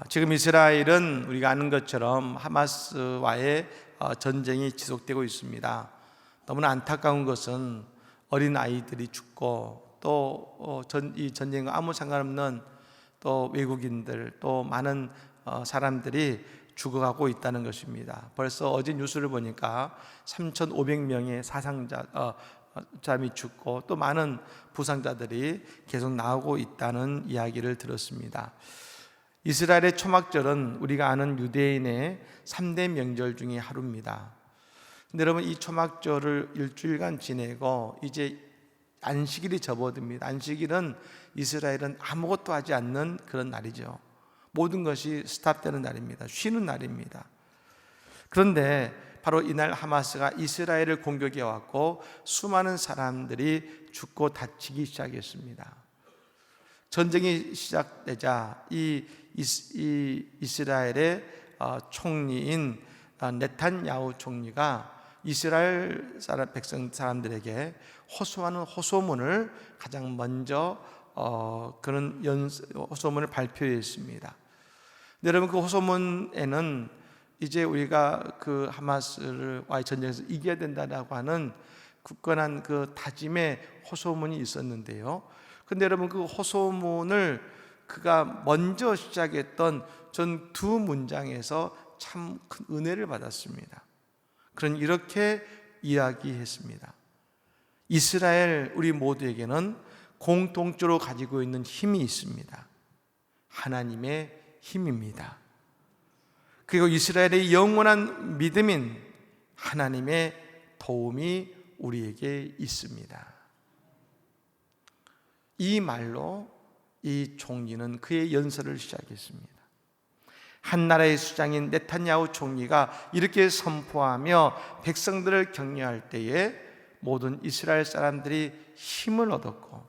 지금 이스라엘은 우리가 아는 것처럼 하마스와의 전쟁이 지속되고 있습니다. 너무나 안타까운 것은 어린 아이들이 죽고 또 이 전쟁과 아무 상관없는 또 외국인들 또 많은 사람들이 죽어가고 있다는 것입니다. 벌써 어제 뉴스를 보니까 3,500명의 사상자이 죽고 또 많은 부상자들이 계속 나오고 있다는 이야기를 들었습니다. 이스라엘의 초막절은 우리가 아는 유대인의 3대 명절 중에 하루입니다. 근데 여러분, 이 초막절을 일주일간 지내고 이제 안식일이 접어듭니다. 안식일은 이스라엘은 아무것도 하지 않는 그런 날이죠. 모든 것이 스탑되는 날입니다. 쉬는 날입니다. 그런데 바로 이날 하마스가 이스라엘을 공격해 왔고 수많은 사람들이 죽고 다치기 시작했습니다. 전쟁이 시작되자 이 이스라엘의 총리인 네탄야후 총리가 이스라엘 백성들에게 호소하는 호소문을 가장 먼저 그런 호소문을 발표했습니다. 여러분, 그 호소문에는 이제 우리가 그 하마스와의 전쟁에서 이겨야 된다라고 하는 굳건한 그 다짐의 호소문이 있었는데요. 근데 여러분, 그 호소문을 그가 먼저 시작했던 전 두 문장에서 참 큰 은혜를 받았습니다. 그런 이렇게 이야기했습니다. 이스라엘 우리 모두에게는 공통적으로 가지고 있는 힘이 있습니다. 하나님의 힘입니다. 그리고 이스라엘의 영원한 믿음인 하나님의 도움이 우리에게 있습니다. 이 말로 이 총리는 그의 연설을 시작했습니다. 한 나라의 수장인 네탄야후 총리가 이렇게 선포하며 백성들을 격려할 때에 모든 이스라엘 사람들이 힘을 얻었고,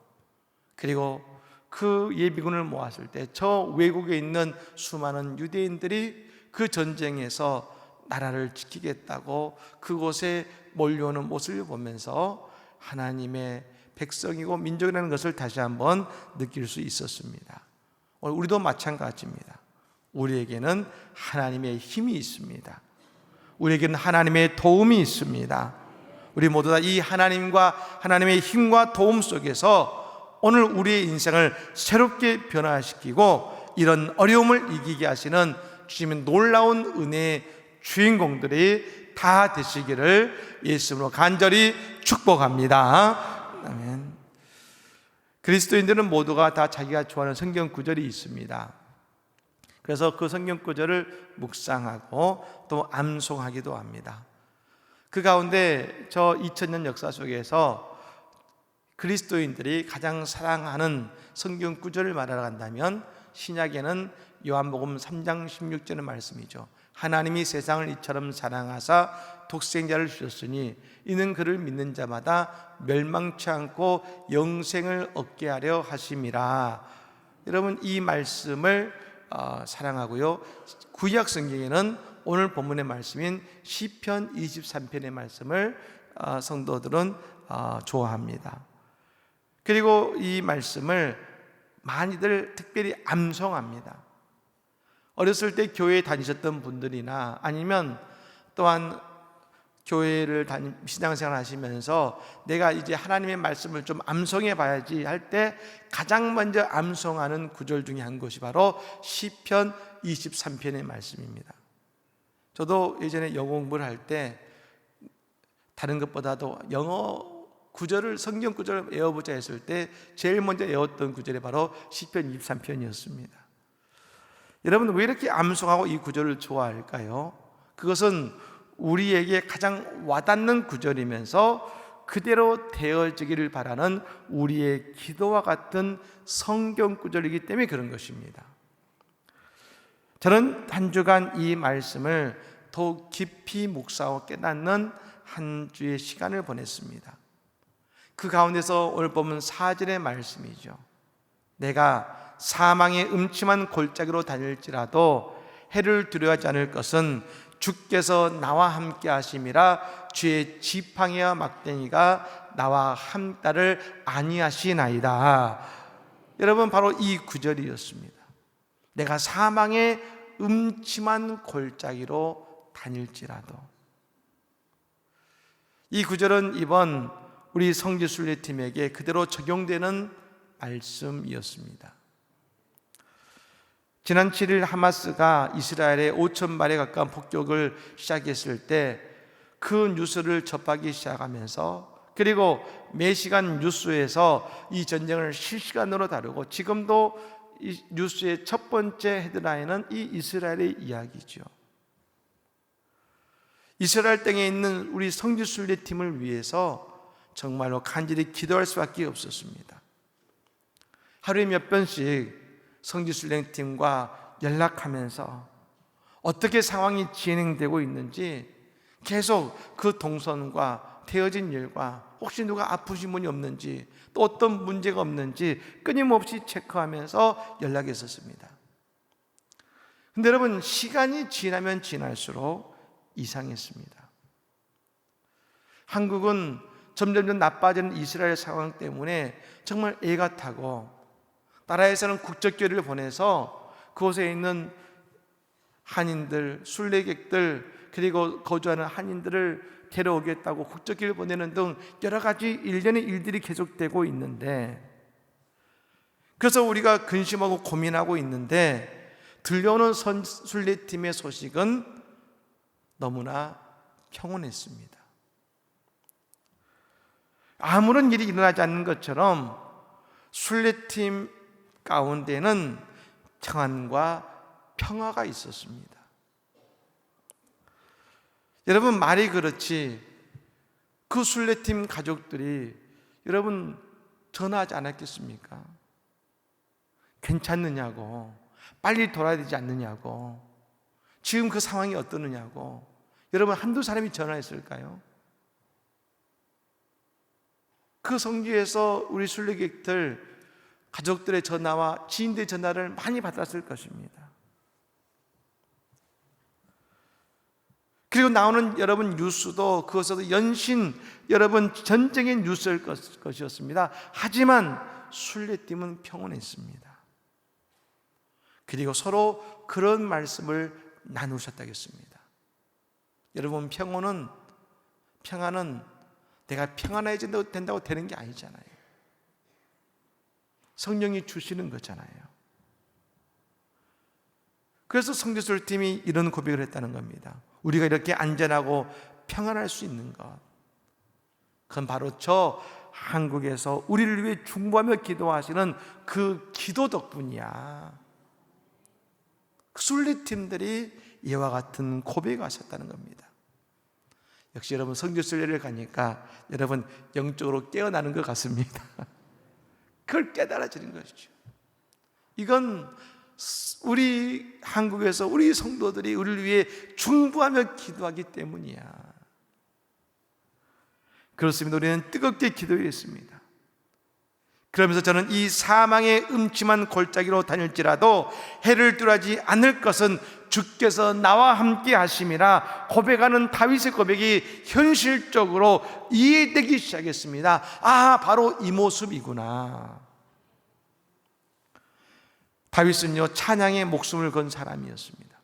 그리고 그 예비군을 모았을 때 저 외국에 있는 수많은 유대인들이 그 전쟁에서 나라를 지키겠다고 그곳에 몰려오는 모습을 보면서 하나님의 백성이고 민족이라는 것을 다시 한번 느낄 수 있었습니다. 우리도 마찬가지입니다. 우리에게는 하나님의 힘이 있습니다. 우리에게는 하나님의 도움이 있습니다. 우리 모두 다 이 하나님과 하나님의 힘과 도움 속에서 오늘 우리의 인생을 새롭게 변화시키고 이런 어려움을 이기게 하시는 주님의 놀라운 은혜의 주인공들이 다 되시기를 예수님으로 간절히 축복합니다. 아멘. 그리스도인들은 모두가 다 자기가 좋아하는 성경 구절이 있습니다. 그래서 그 성경 구절을 묵상하고 또 암송하기도 합니다. 그 가운데 저 2000년 역사 속에서 그리스도인들이 가장 사랑하는 성경 구절을 말하러 간다면 신약에는 요한복음 3장 16절의 말씀이죠. 하나님이 세상을 이처럼 사랑하사 독생자를 주셨으니 이는 그를 믿는 자마다 멸망치 않고 영생을 얻게 하려 하심이라. 여러분, 이 말씀을 사랑하고요, 구약 성경에는 오늘 본문의 말씀인 시편 23편의 말씀을 성도들은 좋아합니다. 그리고 이 말씀을 많이들 특별히 암송합니다. 어렸을 때 교회에 다니셨던 분들이나 아니면 또한 교회를 신앙생활 하시면서 내가 이제 하나님의 말씀을 좀 암송해 봐야지 할 때 가장 먼저 암송하는 구절 중에 한 것이 바로 시편 23편의 말씀입니다. 저도 예전에 영어 공부를 할 때 다른 것보다도 영어 구절을, 성경 구절을 외워보자 했을 때 제일 먼저 외웠던 구절이 바로 시편 23편이었습니다. 여러분, 왜 이렇게 암송하고 이 구절을 좋아할까요? 그것은 우리에게 가장 와닿는 구절이면서 그대로 되어지기를 바라는 우리의 기도와 같은 성경 구절이기 때문에 그런 것입니다. 저는 한 주간 이 말씀을 더욱 깊이 묵상하고 깨닫는 한 주의 시간을 보냈습니다. 그 가운데서 오늘 보면 4절의 말씀이죠. 내가 사망의 음침한 골짜기로 다닐지라도 해를 두려워하지 않을 것은 주께서 나와 함께 하심이라. 주의 지팡이와 막대기가 나와 함께를 아니하시나이다. 여러분, 바로 이 구절이었습니다. 내가 사망의 음침한 골짜기로 다닐지라도. 이 구절은 이번 우리 성지순례팀에게 그대로 적용되는 말씀이었습니다. 지난 7일 하마스가 이스라엘에 5,000발에 가까운 폭격을 시작했을 때 그 뉴스를 접하기 시작하면서, 그리고 매시간 뉴스에서 이 전쟁을 실시간으로 다루고, 지금도 이 뉴스의 첫 번째 헤드라인은 이 이스라엘의 이야기죠. 이스라엘 땅에 있는 우리 성지순례팀을 위해서 정말로 간절히 기도할 수밖에 없었습니다. 하루에 몇 번씩 성지순례팀과 연락하면서 어떻게 상황이 진행되고 있는지 계속 그 동선과 되어진 일과 혹시 누가 아프신 분이 없는지 또 어떤 문제가 없는지 끊임없이 체크하면서 연락했었습니다. 근데 여러분, 시간이 지나면 지날수록 이상했습니다. 한국은 점점점 나빠지는 이스라엘 상황 때문에 정말 애가 타고, 나라에서는 국적교회를 보내서 그곳에 있는 한인들, 순례객들, 그리고 거주하는 한인들을 데려오겠다고 국적교회를 보내는 등 여러 가지 일련의 일들이 계속되고 있는데, 그래서 우리가 근심하고 고민하고 있는데 들려오는 순례팀의 소식은 너무나 평온했습니다. 아무런 일이 일어나지 않는 것처럼 순례팀 가운데는 평안과 평화가 있었습니다. 여러분, 말이 그렇지 그 순례팀 가족들이 여러분 전화하지 않았겠습니까? 괜찮느냐고, 빨리 돌아야 되지 않느냐고, 지금 그 상황이 어떠느냐고. 여러분, 한두 사람이 전화했을까요? 그 성지에서 우리 순례객들 가족들의 전화와 지인들의 전화를 많이 받았을 것입니다. 그리고 나오는 여러분 뉴스도 그것에도 연신 여러분 전쟁의 뉴스일 것이었습니다. 하지만 순례팀은 평온했습니다. 그리고 서로 그런 말씀을 나누셨다겠습니다. 여러분, 평안은 내가 평안해야 된다고 되는 게 아니잖아요. 성령이 주시는 거잖아요. 그래서 성지순례팀이 이런 고백을 했다는 겁니다. 우리가 이렇게 안전하고 평안할 수 있는 것, 그건 바로 저 한국에서 우리를 위해 중보하며 기도하시는 그 기도 덕분이야. 순례팀들이 이와 같은 고백을 하셨다는 겁니다. 역시 여러분, 성지순례를 가니까 여러분 영적으로 깨어나는 것 같습니다. 그걸 깨달아지는 것이죠. 이건 우리 한국에서 우리 성도들이 우리를 위해 중보하며 기도하기 때문이야. 그렇습니다. 우리는 뜨겁게 기도했습니다. 그러면서 저는 이 사망의 음침한 골짜기로 다닐지라도 해를 뚫지 않을 것은 주께서 나와 함께 하심이라 고백하는 다윗의 고백이 현실적으로 이해되기 시작했습니다. 아, 바로 이 모습이구나. 다윗은요, 찬양에 목숨을 건 사람이었습니다.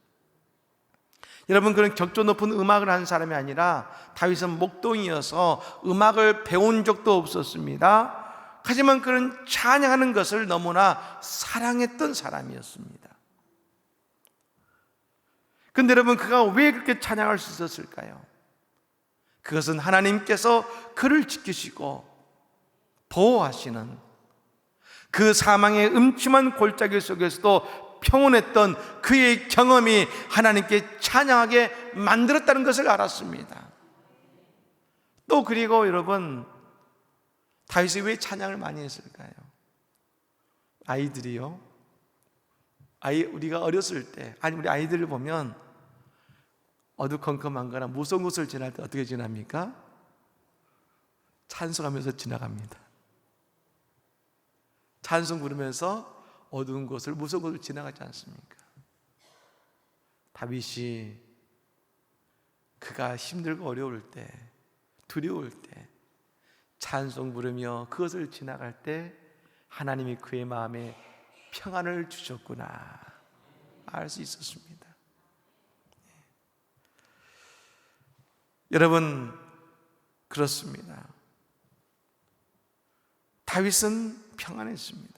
여러분, 그런 격조 높은 음악을 한 사람이 아니라 다윗은 목동이어서 음악을 배운 적도 없었습니다. 하지만 그런 찬양하는 것을 너무나 사랑했던 사람이었습니다. 그런데 여러분, 그가 왜 그렇게 찬양할 수 있었을까요? 그것은 하나님께서 그를 지키시고 보호하시는 그 사망의 음침한 골짜기 속에서도 평온했던 그의 경험이 하나님께 찬양하게 만들었다는 것을 알았습니다. 또 그리고 여러분, 다윗이 왜 찬양을 많이 했을까요? 아이들이요, 우리가 어렸을 때, 아니 우리 아이들을 보면 어두컴컴한 거나 무서운 곳을 지날 때 어떻게 지납니까? 찬송하면서 지나갑니다. 찬송 부르면서 어두운 곳을, 무서운 곳을 지나가지 않습니까? 다윗이 그가 힘들고 어려울 때, 두려울 때 찬송 부르며 그것을 지나갈 때 하나님이 그의 마음에 평안을 주셨구나. 다할 수 있었습니다. 여러분, 그렇습니다. 다윗은 평안했습니다.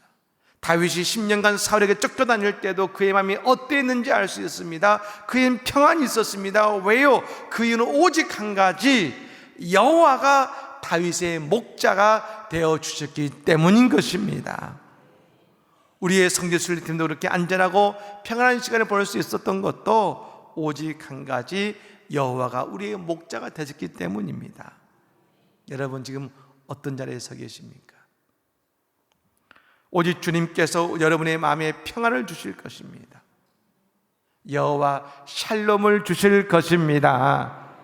다윗이 10년간 사울에게 쫓겨다닐 때도 그의 마음이 어땠는지 알 수 있습니다. 그의 평안이 있었습니다. 왜요? 그 이유는 오직 한 가지, 여호와가 다윗의 목자가 되어 주셨기 때문인 것입니다. 우리의 성지순례 팀도 그렇게 안전하고 평안한 시간을 보낼 수 있었던 것도 오직 한 가지, 여호와가 우리의 목자가 되셨기 때문입니다. 여러분, 지금 어떤 자리에 서 계십니까? 오직 주님께서 여러분의 마음에 평안을 주실 것입니다. 여호와 샬롬을 주실 것입니다.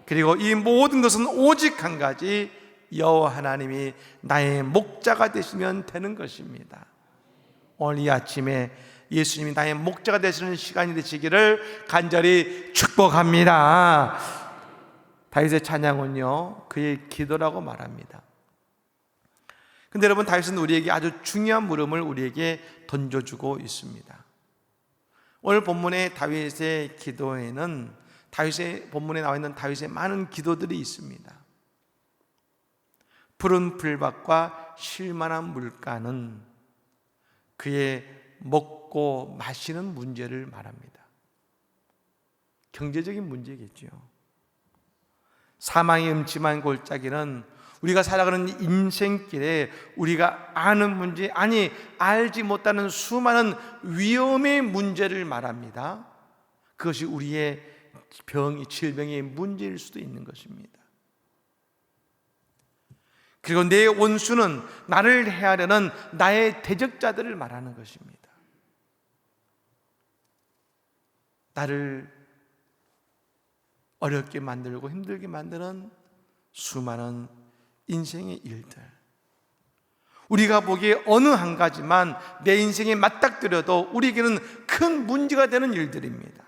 그리고 이 모든 것은 오직 한 가지, 여호와 하나님이 나의 목자가 되시면 되는 것입니다. 오늘 이 아침에 예수님이 나의 목자가 되시는 시간이 되시기를 간절히 축복합니다. 다윗의 찬양은요, 그의 기도라고 말합니다. 근데 여러분, 다윗은 우리에게 아주 중요한 물음을 우리에게 던져주고 있습니다. 오늘 본문의 다윗의 기도에는, 다윗의 본문에 나와 있는 다윗의 많은 기도들이 있습니다. 푸른 풀밭과 쉴만한 물가는 그의 먹고 마시는 문제를 말합니다. 경제적인 문제겠죠. 사망의 음침한 골짜기는 우리가 살아가는 인생길에 우리가 아는 문제, 아니 알지 못하는 수많은 위험의 문제를 말합니다. 그것이 우리의 질병의 문제일 수도 있는 것입니다. 그리고 내 원수는 나를 해하려는 나의 대적자들을 말하는 것입니다. 나를 어렵게 만들고 힘들게 만드는 수많은 인생의 일들, 우리가 보기에 어느 한 가지만 내 인생에 맞닥뜨려도 우리에게는 큰 문제가 되는 일들입니다.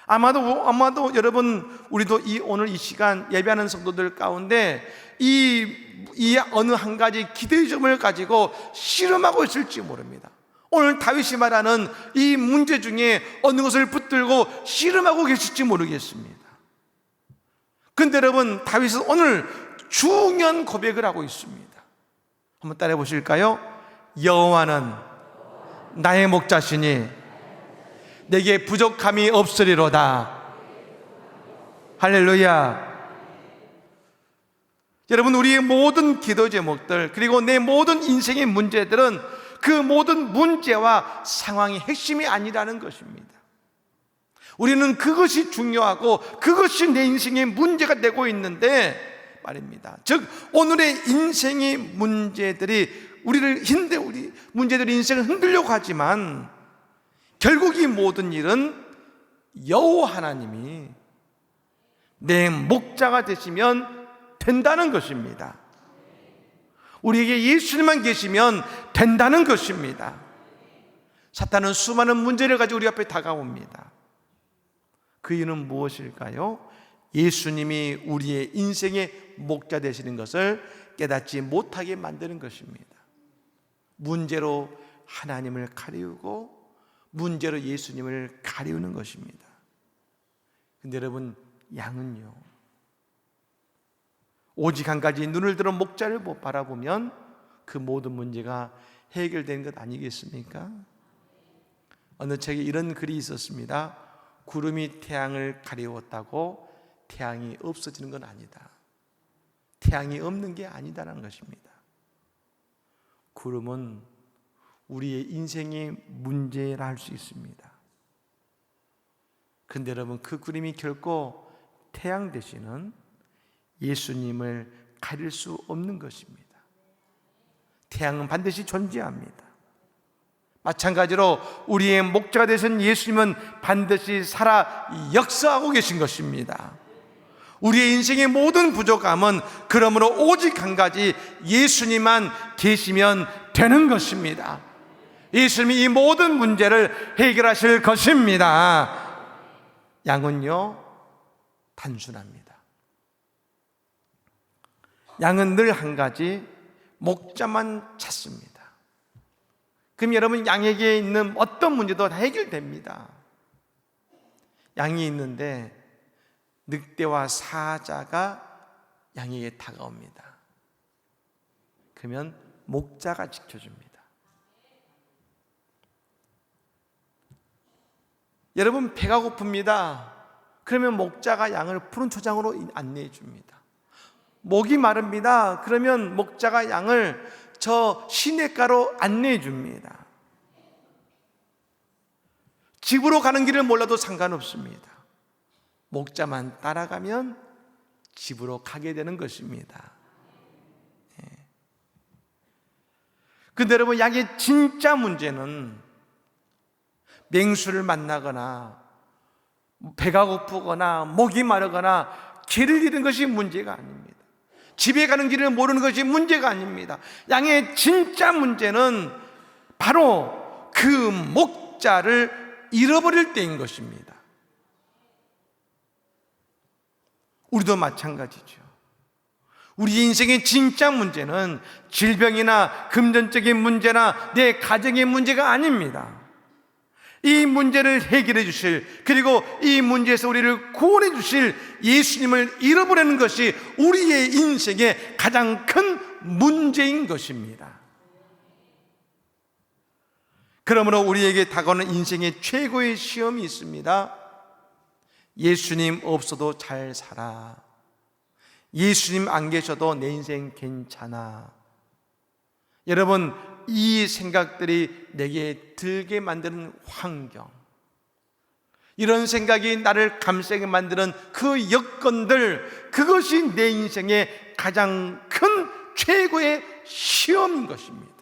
아마도 여러분, 우리도 오늘 이 시간 예배하는 성도들 가운데 이 어느 한 가지 기대의 점을 가지고 씨름하고 있을지 모릅니다. 오늘 다윗이 말하는 이 문제 중에 어느 것을 붙들고 씨름하고 계실지 모르겠습니다. 그런데 여러분, 다윗은 오늘 중요한 고백을 하고 있습니다. 한번 따라해 보실까요? 여호와는 나의 목자시니 내게 부족함이 없으리로다. 할렐루야. 여러분, 우리의 모든 기도 제목들, 그리고 내 모든 인생의 문제들은 그 모든 문제와 상황이 핵심이 아니라는 것입니다. 우리는 그것이 중요하고 그것이 내 인생의 문제가 되고 있는데 말입니다. 즉, 오늘의 인생의 문제들이 우리 문제들이 인생을 흔들려고 하지만 결국 이 모든 일은 여호와 하나님이 내 목자가 되시면 된다는 것입니다. 우리에게 예수님만 계시면 된다는 것입니다. 사탄은 수많은 문제를 가지고 우리 앞에 다가옵니다. 그 이유는 무엇일까요? 예수님이 우리의 인생의 목자 되시는 것을 깨닫지 못하게 만드는 것입니다. 문제로 하나님을 가리우고 문제로 예수님을 가리우는 것입니다. 근데 여러분, 양은요, 오직 한 가지 눈을 들어 목자를 바라보면 그 모든 문제가 해결되는 것 아니겠습니까? 어느 책에 이런 글이 있었습니다. 구름이 태양을 가리웠다고 태양이 없어지는 건 아니다. 태양이 없는 게 아니다라는 것입니다. 구름은 우리의 인생의 문제라 할 수 있습니다. 그런데 여러분, 그 구름이 결코 태양 되시는 예수님을 가릴 수 없는 것입니다. 태양은 반드시 존재합니다. 마찬가지로 우리의 목자가 되신 예수님은 반드시 살아 역사하고 계신 것입니다. 우리의 인생의 모든 부족함은 그러므로 오직 한 가지, 예수님만 계시면 되는 것입니다. 예수님이 이 모든 문제를 해결하실 것입니다. 양은요, 단순합니다. 양은 늘 한 가지, 목자만 찾습니다. 그럼 여러분, 양에게 있는 어떤 문제도 다 해결됩니다. 양이 있는데 늑대와 사자가 양에게 다가옵니다. 그러면 목자가 지켜줍니다. 여러분, 배가 고픕니다. 그러면 목자가 양을 푸른 초장으로 안내해 줍니다. 목이 마릅니다. 그러면 목자가 양을 저 시냇가로 안내해 줍니다. 집으로 가는 길을 몰라도 상관없습니다. 목자만 따라가면 집으로 가게 되는 것입니다. 근데 여러분, 양의 진짜 문제는 맹수를 만나거나 배가 고프거나 목이 마르거나 길을 잃은 것이 문제가 아닙니다. 집에 가는 길을 모르는 것이 문제가 아닙니다. 양의 진짜 문제는 바로 그 목자를 잃어버릴 때인 것입니다. 우리도 마찬가지죠. 우리 인생의 진짜 문제는 질병이나 금전적인 문제나 내 가정의 문제가 아닙니다. 이 문제를 해결해 주실, 그리고 이 문제에서 우리를 구원해 주실 예수님을 잃어버리는 것이 우리의 인생의 가장 큰 문제인 것입니다. 그러므로 우리에게 다가오는 인생의 최고의 시험이 있습니다. 예수님 없어도 잘 살아. 예수님 안 계셔도 내 인생 괜찮아. 여러분, 이 생각들이 내게 들게 만드는 환경, 이런 생각이 나를 감싸게 만드는 그 여건들, 그것이 내 인생의 가장 큰 최고의 시험인 것입니다.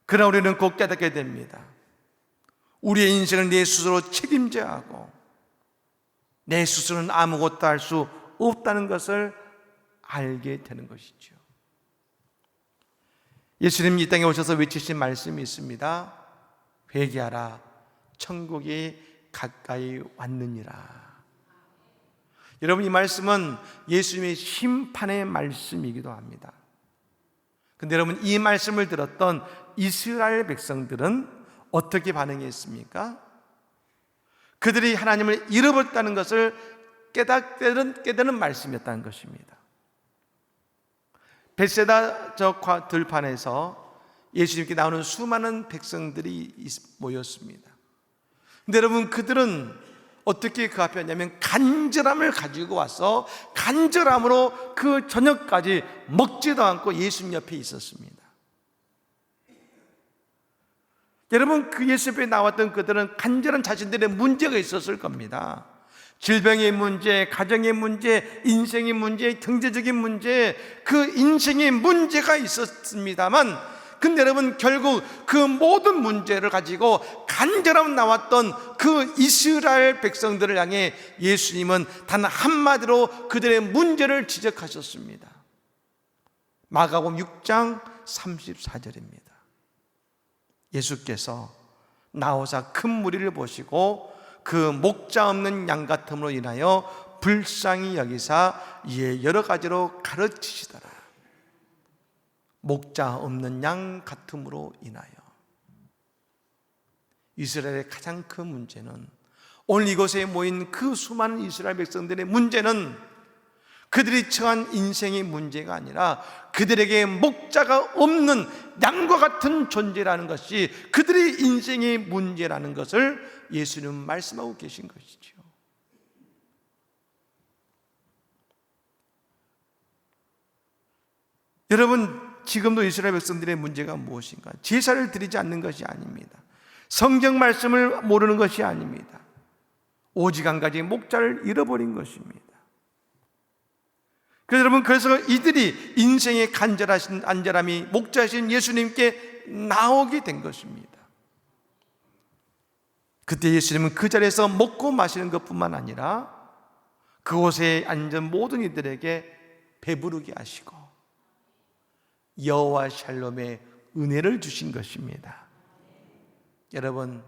그러나 우리는 꼭 깨닫게 됩니다. 우리의 인생을 내 스스로 책임져야 하고 내 스스로는 아무것도 할 수 없다는 것을 알게 되는 것이죠. 예수님 이 땅에 오셔서 외치신 말씀이 있습니다. 회개하라, 천국이 가까이 왔느니라. 여러분, 이 말씀은 예수님의 심판의 말씀이기도 합니다. 근데 여러분, 이 말씀을 들었던 이스라엘 백성들은 어떻게 반응했습니까? 그들이 하나님을 잃어버렸다는 것을 깨닫는 말씀이었다는 것입니다. 벳세다 저 들판에서 예수님께 나오는 수많은 백성들이 모였습니다. 근데 여러분, 그들은 어떻게 그 앞에 왔냐면 간절함을 가지고 와서 간절함으로 그 저녁까지 먹지도 않고 예수님 옆에 있었습니다. 여러분, 그 예수 앞에 나왔던 그들은 간절한 자신들의 문제가 있었을 겁니다. 질병의 문제, 가정의 문제, 인생의 문제, 경제적인 문제, 그 인생의 문제가 있었습니다만, 근데 여러분, 결국 그 모든 문제를 가지고 간절함 나왔던 그 이스라엘 백성들을 향해 예수님은 단 한마디로 그들의 문제를 지적하셨습니다. 마가복음 6장 34절입니다. 예수께서 나오사 큰 무리를 보시고 그 목자 없는 양 같음으로 인하여 불쌍히 여기사 이에 여러 가지로 가르치시더라. 목자 없는 양 같음으로 인하여. 이스라엘의 가장 큰 문제는, 오늘 이곳에 모인 그 수많은 이스라엘 백성들의 문제는 그들이 처한 인생의 문제가 아니라 그들에게 목자가 없는 양과 같은 존재라는 것이 그들의 인생의 문제라는 것을 예수님은 말씀하고 계신 것이죠. 여러분, 지금도 이스라엘 백성들의 문제가 무엇인가? 제사를 드리지 않는 것이 아닙니다. 성경 말씀을 모르는 것이 아닙니다. 오직 한 가지 목자를 잃어버린 것입니다. 그래서 여러분, 그래서 이들이 인생의 간절하신 안절함이 목자신 예수님께 나오게 된 것입니다. 그때 예수님은 그 자리에서 먹고 마시는 것뿐만 아니라 그곳에 앉은 모든 이들에게 배부르게 하시고 여호와 샬롬의 은혜를 주신 것입니다. 여러분,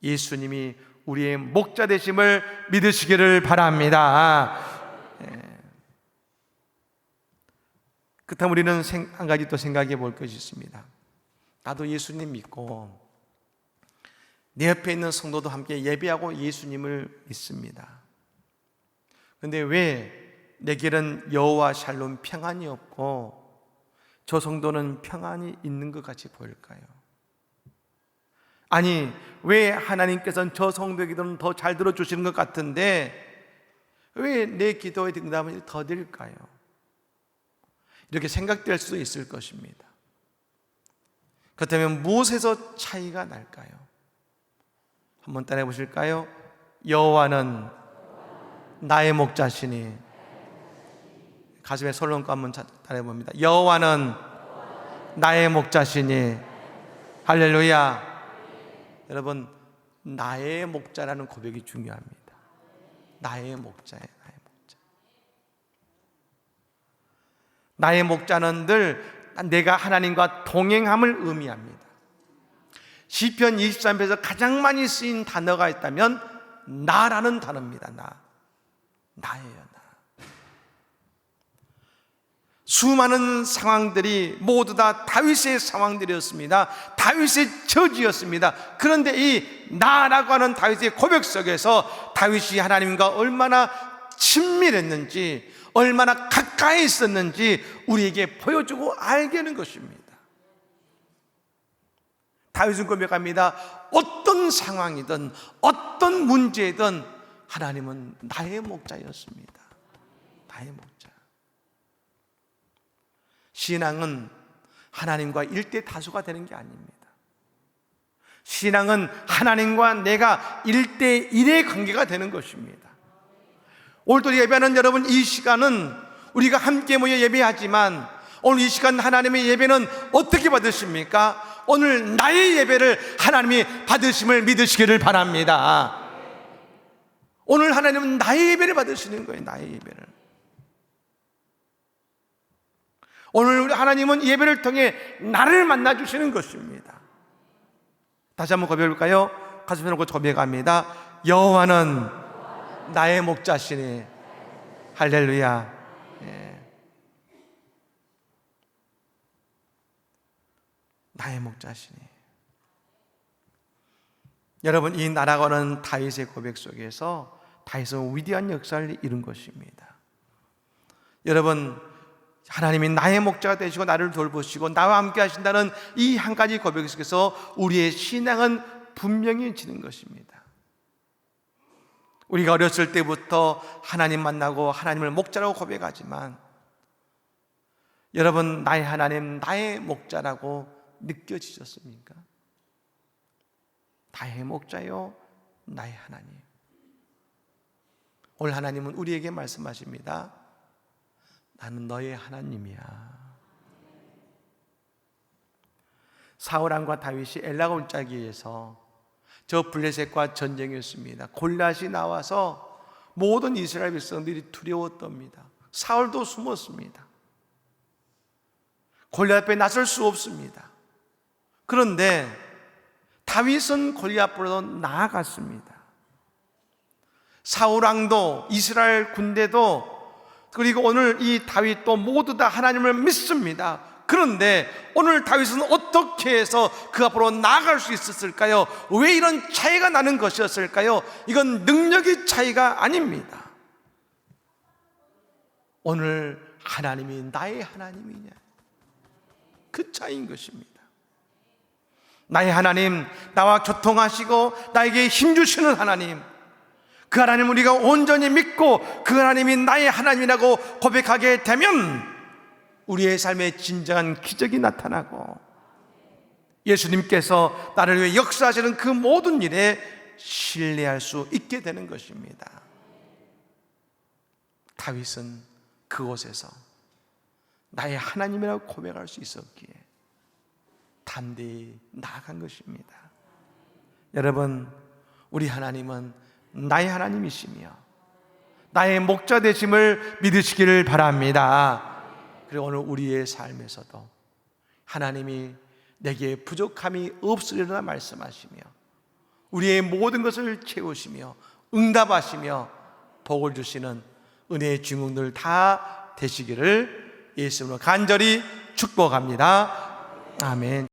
예수님이 우리의 목자 되심을 믿으시기를 바랍니다. 그렇다면 우리는 한 가지 또 생각해 볼 것이 있습니다. 나도 예수님 믿고 내 옆에 있는 성도도 함께 예배하고 예수님을 믿습니다. 그런데 왜 내게는 여호와 샬롬 평안이 없고 저 성도는 평안이 있는 것 같이 보일까요? 아니, 왜 하나님께서는 저 성도의 기도는 더 잘 들어주시는 것 같은데 왜 내 기도의 응답은 더딜까요? 이렇게 생각될 수도 있을 것입니다. 그렇다면 무엇에서 차이가 날까요? 한번 따라해 보실까요? 여호와는 나의 목자시니, 가슴에 손을 얹고 한번 따라해 봅니다. 여호와는 나의 목자시니. 할렐루야. 여러분, 나의 목자라는 고백이 중요합니다. 나의 목자예요. 나의 목자. 나의 목자는 늘 내가 하나님과 동행함을 의미합니다. 시편 23편에서 가장 많이 쓰인 단어가 있다면 나라는 단어입니다. 나예요. 나. 수많은 상황들이 모두 다 다윗의 상황들이었습니다. 다윗의 저주였습니다. 그런데 이 나라고 하는 다윗의 고백 속에서 다윗이 하나님과 얼마나 친밀했는지, 얼마나 가까이 있었는지 우리에게 보여주고 알게 하는 것입니다. 다윗은 고백합니다. 어떤 상황이든 어떤 문제든 하나님은 나의 목자였습니다. 나의 목자. 신앙은 하나님과 일대다수가 되는 게 아닙니다. 신앙은 하나님과 내가 1대1의 관계가 되는 것입니다. 오늘도 예배하는 여러분, 이 시간은 우리가 함께 모여 예배하지만 오늘 이 시간 하나님의 예배는 어떻게 받으십니까? 오늘 나의 예배를 하나님이 받으심을 믿으시기를 바랍니다. 오늘 하나님은 나의 예배를 받으시는 거예요. 나의 예배를. 오늘 하나님은 예배를 통해 나를 만나주시는 것입니다. 다시 한번 고백해볼까요? 가슴에 놓고 고백합니다. 여호와는 나의 목자시니. 할렐루야. 예. 나의 목자시니. 여러분, 이 나라고는 다윗의 고백 속에서 다윗은 위대한 역사를 이룬 것입니다. 여러분, 하나님이 나의 목자가 되시고 나를 돌보시고 나와 함께 하신다는 이 한 가지 고백 속에서 우리의 신앙은 분명해지는 것입니다. 우리가 어렸을 때부터 하나님 만나고 하나님을 목자라고 고백하지만 여러분, 나의 하나님, 나의 목자라고 느껴지셨습니까? 나의 목자요, 나의 하나님. 오늘 하나님은 우리에게 말씀하십니다. 나는 너의 하나님이야. 사울왕과 다윗이 엘라 골짜기에서 저 블레셋과 전쟁했습니다. 골리앗이 나와서 모든 이스라엘 백성들이 두려웠답니다. 사울도 숨었습니다. 골리앗 앞에 나설 수 없습니다. 그런데 다윗은 골리앗보다 나아갔습니다. 사울왕도 이스라엘 군대도 그리고 오늘 이 다윗도 모두 다 하나님을 믿습니다. 그런데 오늘 다윗은 어떻게 해서 그 앞으로 나아갈 수 있었을까요? 왜 이런 차이가 나는 것이었을까요? 이건 능력의 차이가 아닙니다. 오늘 하나님이 나의 하나님이냐, 그 차이인 것입니다. 나의 하나님, 나와 교통하시고 나에게 힘주시는 하나님, 그 하나님 우리가 온전히 믿고 그 하나님이 나의 하나님이라고 고백하게 되면 우리의 삶에 진정한 기적이 나타나고 예수님께서 나를 위해 역사하시는 그 모든 일에 신뢰할 수 있게 되는 것입니다. 다윗은 그곳에서 나의 하나님이라고 고백할 수 있었기에 담대히 나아간 것입니다. 여러분, 우리 하나님은 나의 하나님이시며 나의 목자 되심을 믿으시기를 바랍니다. 그리고 오늘 우리의 삶에서도 하나님이 내게 부족함이 없으리라 말씀하시며 우리의 모든 것을 채우시며 응답하시며 복을 주시는 은혜의 주인공들 다 되시기를 예수님으로 간절히 축복합니다. 아멘.